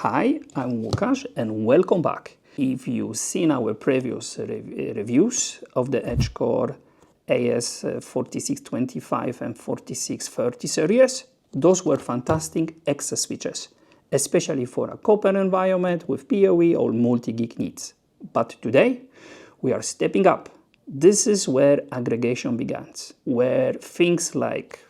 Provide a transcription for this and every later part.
Hi, I'm Łukasz and welcome back. If you've seen our previous reviews of the Edgecore AS5835 and 4630 series, those were fantastic access switches, especially for a copper environment with PoE or multi-gig needs. But today, we are stepping up. This is where aggregation begins, where things like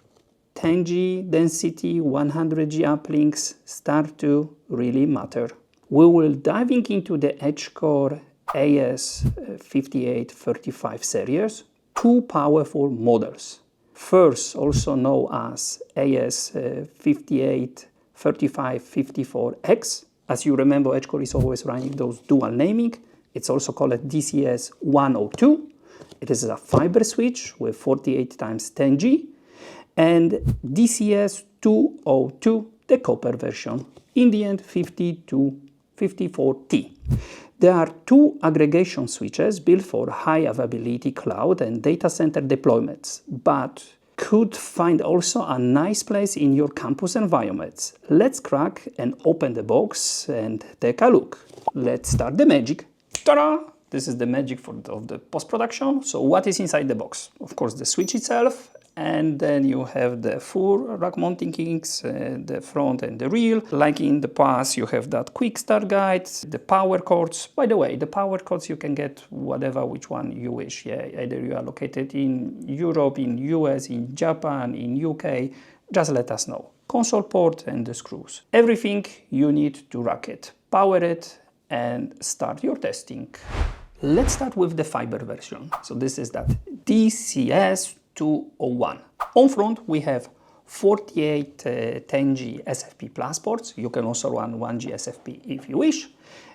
10G density, 100G uplinks start to really matter. We will diving into the Edgecore AS5835 series, two powerful models. First, also known as AS5835-54X. As you remember, Edgecore is always running those dual naming. It's also called DCS201. It is a fiber switch with 48 times 10G. And DCS202, the copper version, in the end 54T. There are two aggregation switches built for high availability cloud and data center deployments, but could find also a nice place in your campus environments. Let's crack and open the box and take a look. Let's start the magic. Ta-da! This is the magic of the post-production. So what is inside the box? Of course, the switch itself, and then you have the full rack mounting kings, the front and the rear. Like in the past, you have that quick start guide, the power cords. By the way, the power cords you can get which one you wish. Yeah, either you are located in Europe, in US, in Japan, in UK, just let us know. Console port and the screws. Everything you need to rack it, power it, and start your testing. Let's start with the fiber version. So this is that DCS201. On front, we have 48 10G SFP plus ports. You can also run 1G SFP if you wish.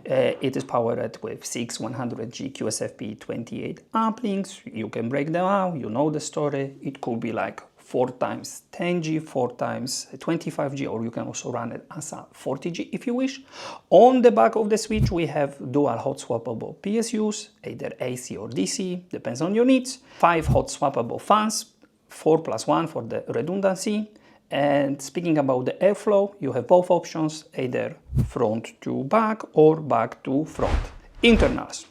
It is powered with 6 100G QSFP 28 uplinks. You can break them out, you know the story. It could be like 4 times 10G, 4 times 25G, or you can also run it as a 40G if you wish. On the back of the switch, we have dual hot-swappable PSUs, either AC or DC, depends on your needs. 5 hot-swappable fans, 4+1 for the redundancy. And speaking about the airflow, you have both options, either front to back or back to front. Internals.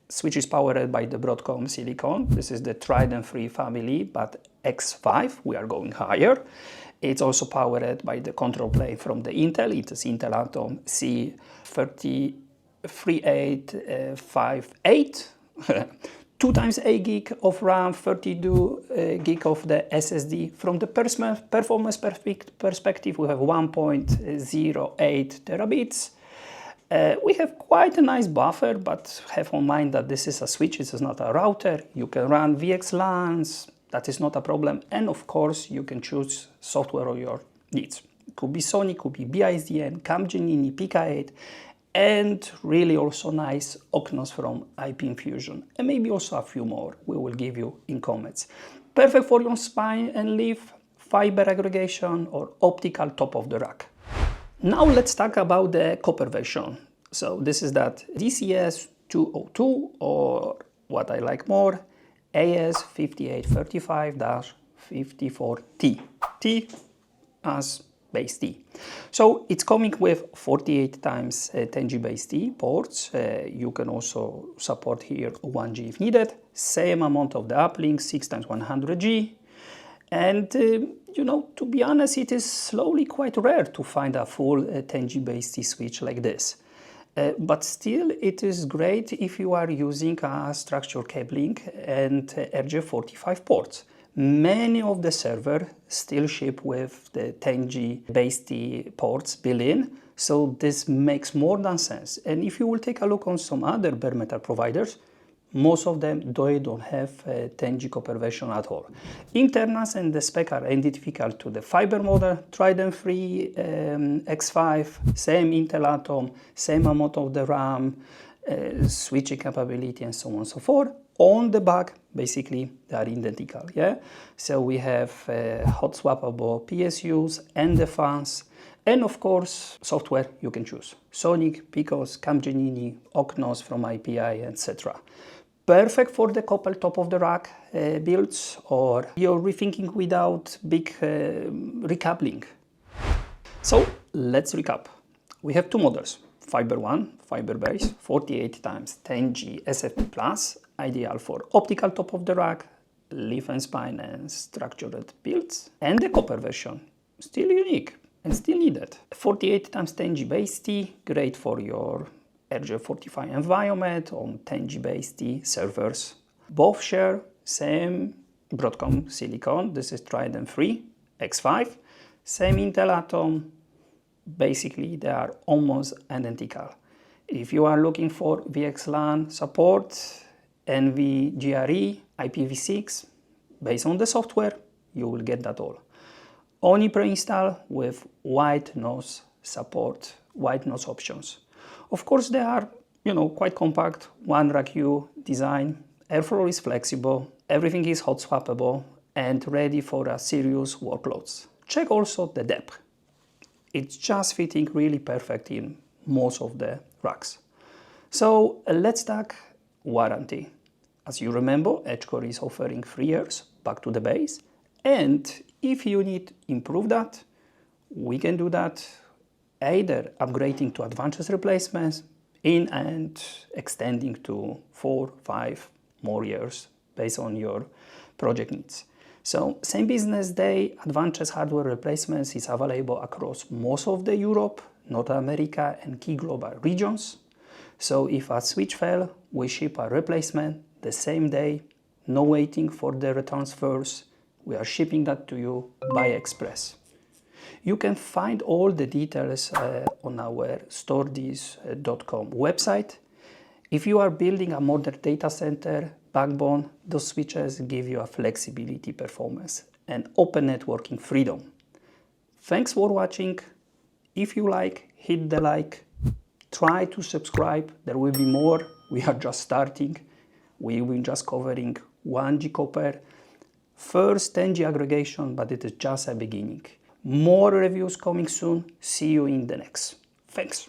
Switch is powered by the Broadcom silicon. This is the Trident 3 family, but X5, we are going higher. It's also powered by the control plane from the Intel. It is Intel Atom C3858, 2 times 8 gig of RAM, 32 gig of the SSD. From the performance perspective, we have 1.08 terabits. We have quite a nice buffer, but have in mind that this is a switch, this is not a router. You can run VXLANs, that is not a problem. And of course, you can choose software of your needs. It could be Sony, could be BISDN, Capgemini, PK8, and really also nice OcNOS from IP Infusion. And maybe also a few more we will give you in comments. Perfect for your spine and leaf, fiber aggregation, or optical top of the rack. Now let's talk about the copper version. So this is that DCS202, or what I like more, AS5835-54T. T as base T. So it's coming with 48 times 10G base T ports. You can also support here 1G if needed. Same amount of the uplinks, 6 times 100G. And you know, to be honest, it is slowly quite rare to find a full 10G base T switch like this. But still, it is great if you are using a structured cabling and RJ45 ports. Many of the servers still ship with the 10G base T ports built-in, so this makes more than sense. And if you will take a look on some other bare metal providers, most of them don't have a 10G copper version at all. Internals and the spec are identical to the fiber model, Trident 3, X5, same Intel Atom, same amount of the RAM, switching capability, and so on and so forth. On the back, basically, they are identical. Yeah. So we have hot-swappable PSUs and the fans, and of course, software you can choose: Sonic, Picos, Capgemini, OcNOS from IPI, etc. Perfect for the copper top of the rack builds, or you're rethinking without big recoupling. So let's recap. We have two models, fiber 1, fiber base, 48 times 10G SFP+, ideal for optical top of the rack, leaf and spine and structured builds, and the copper version, still unique and still needed. 48 times 10G base T, great for your RJ45 environment on 10G base T servers. Both share same Broadcom silicon, this is Trident 3 X5, same Intel Atom. Basically, they are almost identical. If you are looking for VXLAN support, NVGRE, IPv6, based on the software, you will get that all. Only pre-install with OcNOS support, OcNOS options. Of course, they are, quite compact, one rack U design. Airflow is flexible, everything is hot swappable and ready for a serious workloads. Check also the depth. It's just fitting really perfect in most of the racks. So let's talk warranty. As you remember, Edgecore is offering 3 years back to the base. And if you need improve that, we can do that either upgrading to advanced replacements and extending to 4, 5 more years based on your project needs. So same business day, advanced hardware replacements is available across most of the Europe, North America and key global regions. So if a switch fail, we ship a replacement the same day, no waiting for the retransfers. We are shipping that to you by express. You can find all the details on our storedis.com website. If you are building a modern data center backbone, those switches give you a flexibility, performance, and open networking freedom. Thanks for watching. If you like, hit the like. Try to subscribe. There will be more. We are just starting. We will just covering 1G copper. First 10G aggregation, but it is just a beginning. More reviews coming soon. See you in the next. Thanks.